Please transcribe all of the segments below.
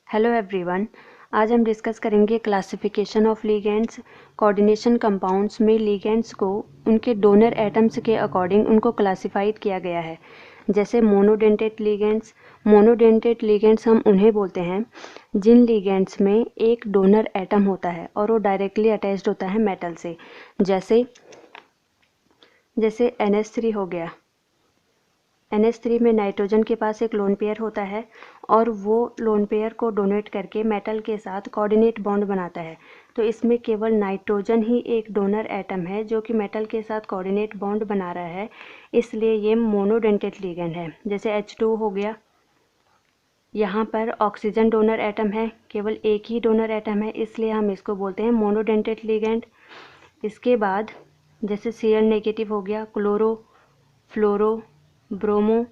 Hello everyone. आज हम discuss करेंगे classification of ligands. Coordination compounds में लिगेंड्स को उनके डोनर एटम्स के अकॉर्डिंग उनको क्लासिफाइड किया गया है। जैसे मोनोडेंटेट लिगेंड्स हम उन्हें बोलते हैं जिन लिगेंड्स में एक डोनर एटम होता है और वो डायरेक्टली अटैच्ड होता है मेटल से। जैसे NH3 हो गया। NH3 में नाइट्रोजन के पास एक लोन पेयर होता है और वो लोन पेयर को डोनेट करके मेटल के साथ कोऑर्डिनेट बॉन्ड बनाता है। तो इसमें केवल नाइट्रोजन ही एक डोनर एटम है जो कि मेटल के साथ कोऑर्डिनेट बॉन्ड बना रहा है, इसलिए ये मोनोडेंटेट लिगेंड है। जैसे H2 हो गया, यहाँ पर ऑक्सीजन डोनर एटम है, केवल एक ही डोनर एटम है, इसलिए हम इसको बोलते हैं मोनोडेंटेट लिगेंड। इसके बाद जैसे Cl नेगेटिव हो गया, क्लोरो, फ्लोरो, ब्रोमो,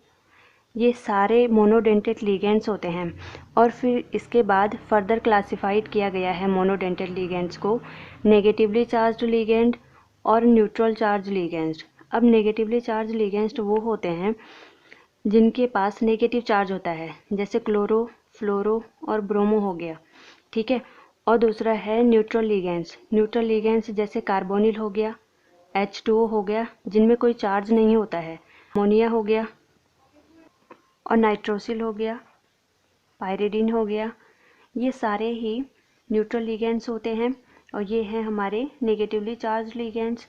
ये सारे मोनोडेंटेट लिगेंड्स होते हैं। और फिर इसके बाद फर्दर क्लासिफाइड किया गया है मोनोडेंटेट लिगेंड्स को नेगेटिवली चार्ज्ड लिगेंड और न्यूट्रल चार्ज लिगेंड्स। अब नेगेटिवली चार्ज लिगेंड्स वो होते हैं जिनके पास नेगेटिव चार्ज होता है, जैसे क्लोरो, फ्लोरो और ब्रोमो हो गया, ठीक है। और दूसरा है न्यूट्रल लिगेंड्स जैसे कार्बोनिल हो गया, H2O हो गया, जिनमें कोई चार्ज नहीं होता है, अमोनिया हो गया और नाइट्रोसिल हो गया, पायरिडीन हो गया। ये सारे ही न्यूट्रल लिगेंड्स होते हैं और ये हैं हमारे नेगेटिवली चार्ज लिगेंड्स।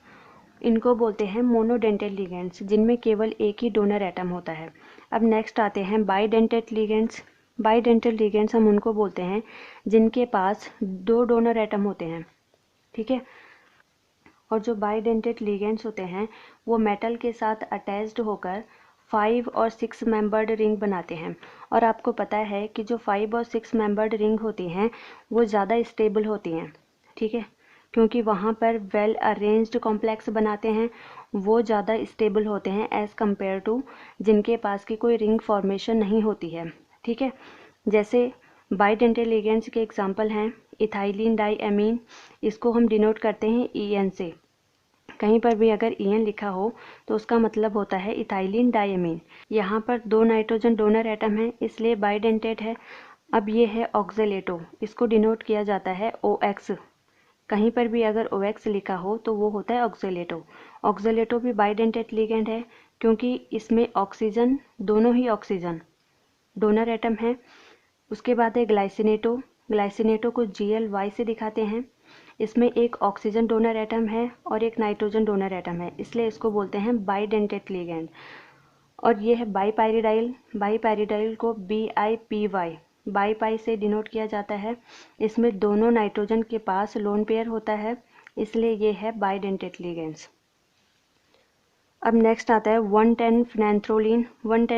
इनको बोलते हैं मोनोडेंटेट लिगेंड्स जिनमें केवल एक ही डोनर एटम होता है। अब नेक्स्ट आते हैं बाइडेंटेट लिगेंड्स हम उनको बोलते हैं जिनके पास दो डोनर एटम होते हैं, ठीक है। और जो बाइडेंटेट लिगेंड्स होते हैं वो मेटल के साथ अटैच्ड होकर 5 और 6 मेंबर्ड रिंग बनाते हैं। और आपको पता है कि जो 5 और 6 मेंबर्ड रिंग होती हैं वो ज़्यादा स्टेबल होती हैं, ठीक है, क्योंकि वहाँ पर वेल अरेंज्ड कॉम्प्लेक्स बनाते हैं, वो ज़्यादा स्टेबल होते हैं एज़ कम्पेयर टू जिनके पास की कोई रिंग फॉर्मेशन नहीं होती है, ठीक है। जैसे बाइडेंटेट लिगेंड्स के एग्जांपल हैं इथाइलिन डाईएमीन, इसको हम डिनोट करते हैं EN से। कहीं पर भी अगर EN लिखा हो तो उसका मतलब होता है इथाइलिन डाईएमीन। यहाँ पर दो नाइट्रोजन डोनर एटम है इसलिए बाइडेंटेट है। अब ये है ऑक्जेलेटो, इसको डिनोट किया जाता है OX। कहीं पर भी अगर OX लिखा हो तो वो होता है ऑक्जेलेटो भी बाइडेंटेट लिगेंड है क्योंकि इसमें ऑक्सीजन, दोनों ही ऑक्सीजन डोनर एटम है। उसके बाद है ग्लाइसिनेटो को GLY से दिखाते हैं। इसमें एक ऑक्सीजन डोनर एटम है और एक नाइट्रोजन डोनर एटम है, इसलिए इसको बोलते हैं बाइडेंटेट लिगेंड। और ये है बाईपैरिडाइल को BIPY, बाईपाई से डिनोट किया जाता है। इसमें दोनों नाइट्रोजन के पास लोन पेयर होता है, इसलिए ये है बाइडेंटेट लिगेंड्स। अब नेक्स्ट आता है 110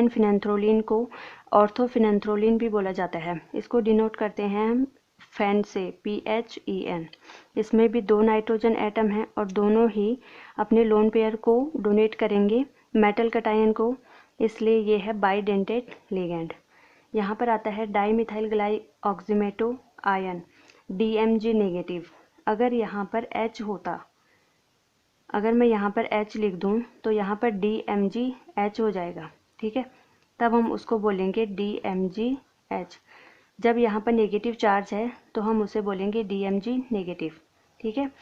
फिनेंथ्रोलिन को ऑर्थोफिनेंथ्रोलिन भी बोला जाता है। इसको डिनोट करते हैं हम फैन से PHEN। इसमें भी दो नाइट्रोजन एटम हैं और दोनों ही अपने लोन पेयर को डोनेट करेंगे मेटल कटायन को, इसलिए ये है बाइडेंटेट लिगेंड। यहाँ पर आता है डाईमिथाइल ग्लाइऑक्सीमेटो आयन DMG नेगेटिव। अगर यहाँ पर H होता, अगर मैं यहाँ पर H लिख दूँ तो यहाँ पर DMGH हो जाएगा, ठीक है, तब हम उसको बोलेंगे DMGH। जब यहाँ पर नेगेटिव चार्ज है तो हम उसे बोलेंगे DMG नेगेटिव, ठीक है।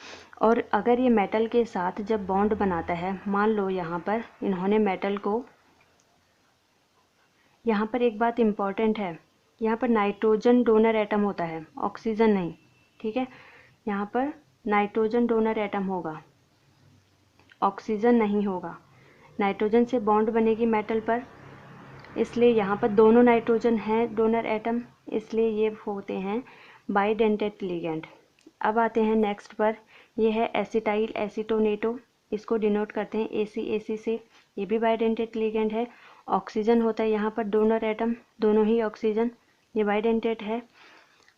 और अगर ये मेटल के साथ जब बॉन्ड बनाता है, मान लो यहाँ पर इन्होंने मेटल को, यहाँ पर एक बात इम्पॉर्टेंट है, यहाँ पर नाइट्रोजन डोनर एटम होता है, ऑक्सीजन नहीं, ठीक है। यहाँ पर नाइट्रोजन डोनर एटम होगा, ऑक्सीजन नहीं होगा। नाइट्रोजन से बॉन्ड बनेगी मेटल पर, इसलिए यहाँ पर दोनों नाइट्रोजन हैं डोनर एटम, इसलिए ये होते हैं बाइडेंटेट लिगेंड। अब आते हैं नेक्स्ट पर, ये है एसिटाइल एसीटोनेटो, इसको डिनोट करते हैं ACAC से, ये भी बाइडेंटेट लिगेंड है। ऑक्सीजन होता है यहाँ पर डोनर एटम, दोनों ही ऑक्सीजन, ये बाइडेंटेट है।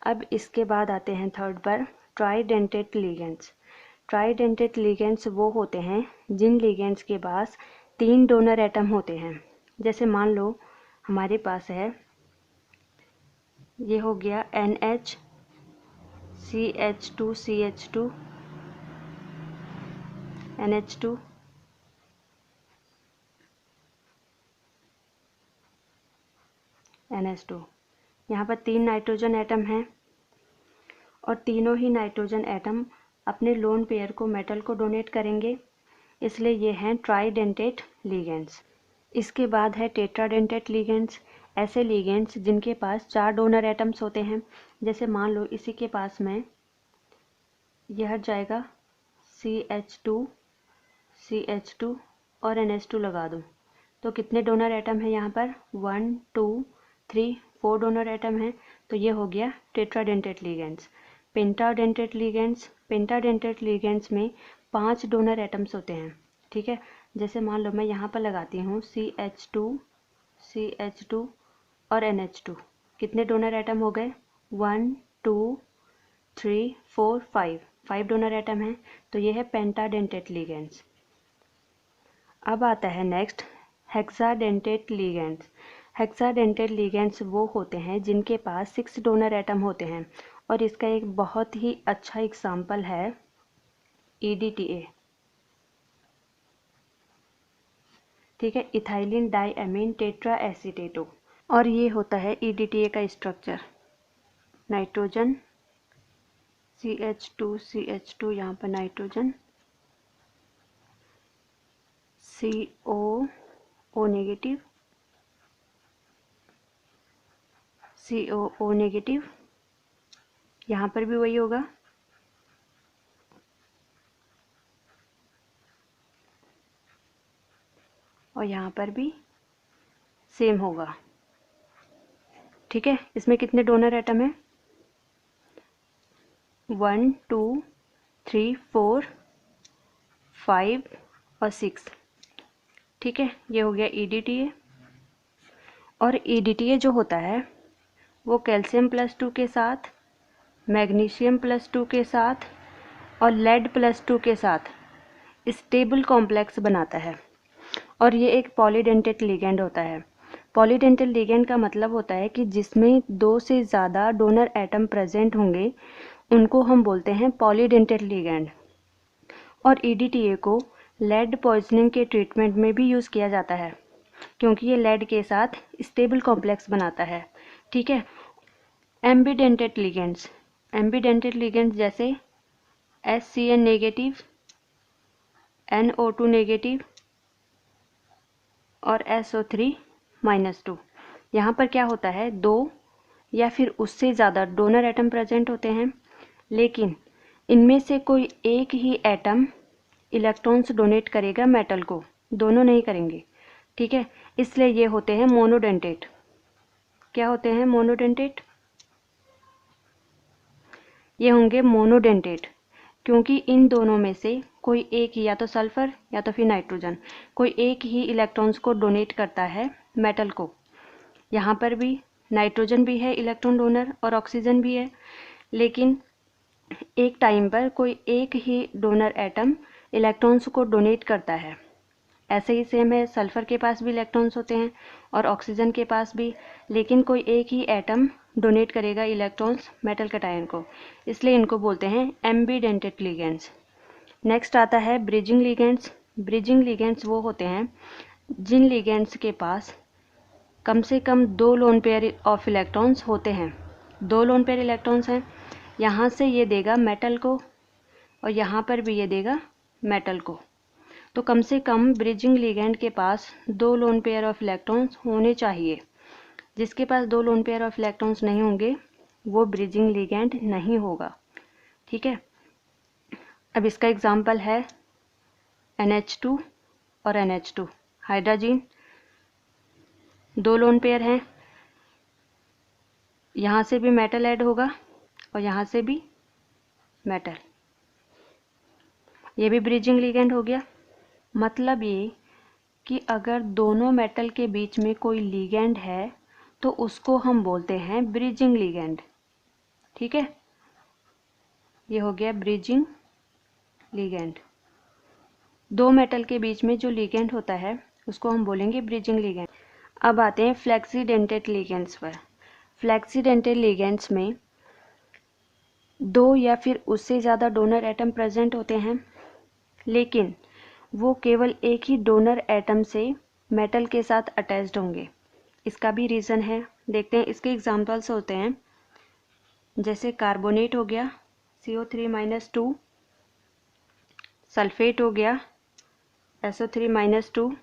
अब इसके बाद आते हैं थर्ड पर ट्राइडेंटेट लिगेंड्स। ट्राइडेंटेट लिगेंड्स वो होते हैं जिन लिगेंड्स के पास 3 डोनर एटम होते हैं। जैसे मान लो हमारे पास है, ये हो गया NH CH2 CH2 NH2, NH2, यहाँ पर 3 नाइट्रोजन एटम हैं और तीनों ही नाइट्रोजन एटम अपने लोन पेयर को मेटल को डोनेट करेंगे, इसलिए ये हैं ट्राइडेंटेट लिगेंड्स। इसके बाद है टेट्राडेंटेट लिगेंड्स। ऐसे लिगेंड्स जिनके पास 4 डोनर एटम्स होते हैं। जैसे मान लो इसी के पास में यह जाएगा CH2 CH2 और NH2 लगा दूँ तो कितने डोनर एटम है यहाँ पर 1 2 3 4 डोनर एटम हैं। तो ये हो गया टेट्राडेंटेट लिगेंड्स। पेंटाडेंटेट लिगेंड्स में 5 डोनर एटम्स होते हैं। ठीक है, जैसे मान लो मैं यहाँ पर लगाती हूँ CH2 और NH2, कितने डोनर एटम हो गए 1 2 3 4 5 डोनर एटम हैं। तो ये है पेंटाडेंटेट लिगेंड्स। अब आता है next hexadentate ligands. Hexadentate ligands वो होते हैं जिनके पास 6 डोनर एटम होते हैं और इसका एक बहुत ही अच्छा एग्जाम्पल है EDTA। ठीक है, इथाइलिन डाइअमीन टेट्रा एसीटेटो। और ये होता है EDTA का स्ट्रक्चर। नाइट्रोजन CH2 यहाँ पर नाइट्रोजन COO नेगेटिव, यहाँ पर भी वही होगा। और यहाँ पर भी सेम होगा। ठीक है, इसमें कितने डोनर एटम है 1 2 3 4 5 और 6। ठीक है, ये हो गया EDTA। और EDTA जो होता है वो कैल्शियम +2 के साथ, मैग्नीशियम +2 के साथ और लेड +2 के साथ स्टेबल कॉम्प्लेक्स बनाता है। और ये एक पॉलीडेंटेट लिगेंड होता है। पॉलीडेंटेट लिगेंड का मतलब होता है कि जिसमें 2 से ज़्यादा डोनर एटम प्रेजेंट होंगे उनको हम बोलते हैं पॉलीडेंटेट लिगेंड। और EDTA को लेड पॉइजनिंग के ट्रीटमेंट में भी यूज़ किया जाता है क्योंकि ये लेड के साथ स्टेबल कॉम्प्लेक्स बनाता है। ठीक है, एम्बीडेंटेट लिगेंड्स जैसे SCN नेगेटिव, NO2 नेगेटिव और SO3-2। यहाँ पर क्या होता है 2 या फिर उससे ज़्यादा डोनर एटम प्रेजेंट होते हैं, लेकिन इनमें से कोई एक ही एटम इलेक्ट्रॉन्स डोनेट करेगा मेटल को, दोनों नहीं करेंगे। ठीक है, इसलिए ये होते हैं मोनोडेंटेट। क्या होते हैं मोनोडेंटेट? ये होंगे मोनोडेंटेट क्योंकि इन दोनों में से कोई एक ही, या तो सल्फर या तो फिर नाइट्रोजन, कोई एक ही इलेक्ट्रॉन्स को डोनेट करता है मेटल को। यहाँ पर भी नाइट्रोजन भी है इलेक्ट्रॉन डोनर और ऑक्सीजन भी है, लेकिन एक टाइम पर कोई एक ही डोनर एटम इलेक्ट्रॉन्स को डोनेट करता है। ऐसे ही सेम है, सल्फर के पास भी इलेक्ट्रॉन्स होते हैं और ऑक्सीजन के पास भी, लेकिन कोई एक ही एटम डोनेट करेगा इलेक्ट्रॉन्स मेटल कैटायन को, इसलिए इनको बोलते हैं एम्बीडेंटेट लिगेंड्स। नेक्स्ट आता है ब्रिजिंग लिगेंड्स वो होते हैं जिन लिगेंड्स के पास कम से कम 2 लोन पेयर ऑफ इलेक्ट्रॉन्स होते हैं। 2 लोन पेयर इलेक्ट्रॉन्स हैं, यहाँ से ये देगा मेटल को और यहाँ पर भी ये देगा मेटल को। तो कम से कम ब्रिजिंग लिगेंड के पास 2 लोन पेयर ऑफ इलेक्ट्रॉन्स होने चाहिए। जिसके पास 2 लोन पेयर ऑफ इलेक्ट्रॉन्स नहीं होंगे वो ब्रिजिंग लिगेंड नहीं होगा। ठीक है, अब इसका एग्जाम्पल है NH2 और NH2 हाइड्रोजन, 2 लोन पेयर हैं, यहाँ से भी मेटल ऐड होगा और यहाँ से भी मेटल, ये भी ब्रिजिंग लिगेंड हो गया। मतलब ये कि अगर दोनों मेटल के बीच में कोई लिगेंड है तो उसको हम बोलते हैं ब्रिजिंग लिगेंड। ठीक है, ये हो गया ब्रिजिंग लिगेंड। 2 मेटल के बीच में जो लिगेंड होता है उसको हम बोलेंगे ब्रिजिंग लिगेंड। अब आते हैं फ्लेक्सीडेंटेट लिगेंड्स पर। फ्लेक्सीडेंटेट लिगेंड्स में 2 या फिर उससे ज़्यादा डोनर एटम प्रेजेंट होते हैं, लेकिन वो केवल एक ही डोनर एटम से मेटल के साथ अटैच्ड होंगे। इसका भी रीज़न है, देखते हैं इसके एग्जाम्पल्स होते हैं, जैसे कार्बोनेट हो गया CO3-2, सल्फेट हो गया SO3-2,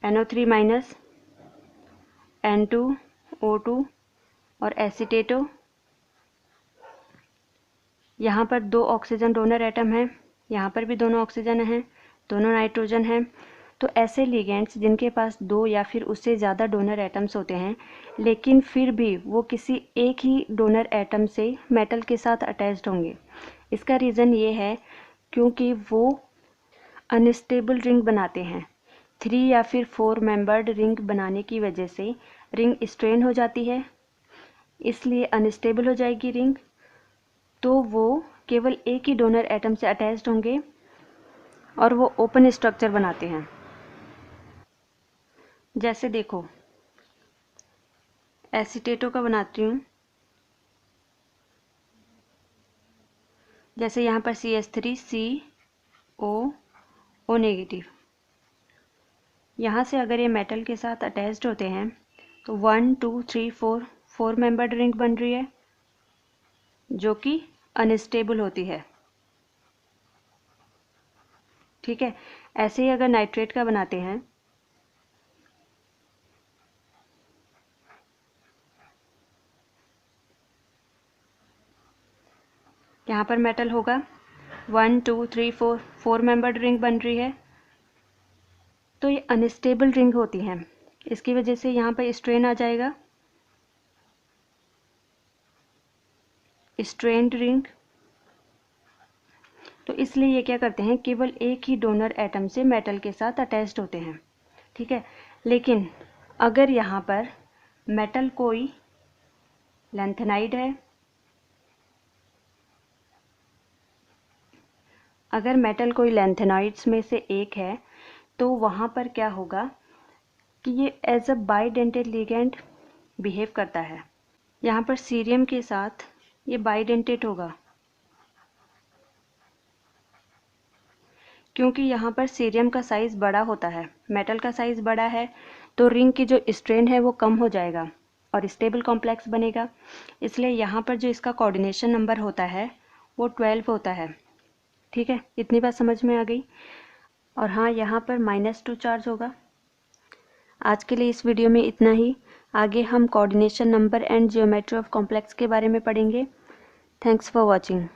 NO3-, N2O2 और एसीटेटो। यहाँ पर 2 ऑक्सीजन डोनर एटम हैं, यहाँ पर भी दोनों ऑक्सीजन हैं, दोनों नाइट्रोजन हैं। तो ऐसे लिगेंड्स जिनके पास 2 या फिर उससे ज़्यादा डोनर एटम्स होते हैं, लेकिन फिर भी वो किसी एक ही डोनर एटम से मेटल के साथ अटैच्ड होंगे। इसका रीज़न ये है क्योंकि वो अनस्टेबल रिंग बनाते हैं। 3 या फिर 4 मेंबर्ड रिंग बनाने की वजह से रिंग स्ट्रेन हो जाती है, इसलिए अनस्टेबल हो जाएगी रिंग। तो वो केवल एक ही डोनर एटम से अटैच्ड होंगे और वो ओपन स्ट्रक्चर बनाते हैं। जैसे देखो, एसीटेटो का बनाती हूँ। जैसे यहाँ पर CH3CO नेगेटिव। यहाँ से अगर ये मेटल के साथ अटैच्ड होते हैं तो 1 2 3 4 मेंबर्ड रिंग बन रही है, जो कि अनस्टेबल होती है। ठीक है, ऐसे ही अगर नाइट्रेट का बनाते हैं, यहाँ पर मेटल होगा 1 2 3 4 मेंबर्ड रिंग बन रही है, तो ये अनस्टेबल रिंग होती हैं। इसकी वजह से यहाँ पर स्ट्रेन आ जाएगा, स्ट्रेन्ड रिंग। तो इसलिए ये क्या करते हैं, केवल एक ही डोनर एटम से मेटल के साथ अटैच्ड होते हैं। ठीक है, लेकिन अगर यहाँ पर मेटल कोई लैंथेनाइड है, अगर मेटल कोई लैंथेनाइड्स में से एक है, तो वहाँ पर क्या होगा कि ये as a bidentate ligand behave करता है। यहाँ पर सीरियम के साथ ये बाइडेंटेड होगा, क्योंकि यहाँ पर सीरियम का साइज़ बड़ा होता है, मेटल का साइज़ बड़ा है, तो रिंग की जो स्ट्रेन है वो कम हो जाएगा और स्टेबल कॉम्प्लेक्स बनेगा। इसलिए यहाँ पर जो इसका कोऑर्डिनेशन नंबर होता है वो 12 होता है। ठीक है, इतनी बात समझ में आ गई। और हाँ, यहाँ पर -2 चार्ज होगा। आज के लिए इस वीडियो में इतना ही। आगे हम coordination number and geometry of complex के बारे में पढ़ेंगे। Thanks for watching.